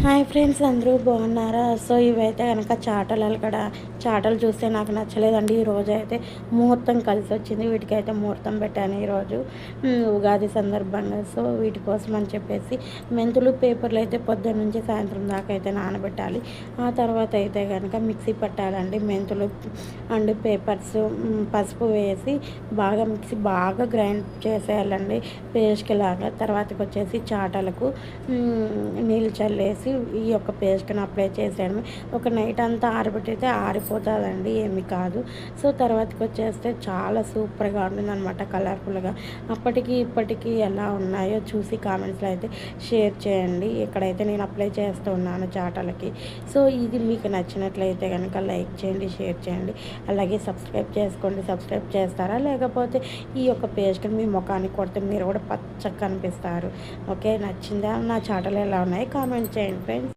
Hi friends, అందరూ బాగున్నారా? So ఇవైతే కనుక చాటలు అక్కడ చాటలు చూస్తే నాకు నచ్చలేదండి. ఈరోజు అయితే ముహూర్తం కలిసి వచ్చింది. వీటికైతే ముహూర్తం పెట్టాను ఈరోజు ఉగాది సందర్భంగా. సో వీటి కోసం అని చెప్పేసి మెంతులు పేపర్లు అయితే పొద్దున్న నుంచి సాయంత్రం దాకా అయితే నానబెట్టాలి. ఆ తర్వాత అయితే కనుక మిక్సీ పట్టాలండి. మెంతులు అండ్ పేపర్స్ పసుపు వేసి బాగా గ్రైండ్ చేసేయాలండి పేస్ట్కి లాగా. తర్వాతకి వచ్చేసి చాటలకు నీళ్ళు చల్లేసి ఈ యొక్క పేస్ట్ని అప్లై చేసేయడమే. ఒక నైట్ అంతా ఆరబెట్టితే ఆరిపోతుందండి, ఏమి కాదు. సో తర్వాతకి వచ్చేస్తే చాలా సూపర్గా ఉంటుందన్నమాట, కలర్ఫుల్గా. అప్పటికి ఇప్పటికీ ఎలా ఉన్నాయో చూసి కామెంట్స్లో అయితే షేర్ చేయండి. ఇక్కడైతే నేను అప్లై చేస్తూ ఉన్నాను చాటలకి. సో ఇది మీకు నచ్చినట్లయితే కనుక లైక్ చేయండి, షేర్ చేయండి, అలాగే సబ్స్క్రైబ్ చేసుకోండి. సబ్స్క్రైబ్ చేస్తారా? లేకపోతే ఈ యొక్క పేస్ట్ని మీ ముఖానికి కొడితే మీరు కూడా పచ్చగా కనిపిస్తారు. ఓకే, నచ్చిందా? నా చాటలు ఎలా ఉన్నాయి కామెంట్ చేయండి ఫ్రెండ్స్.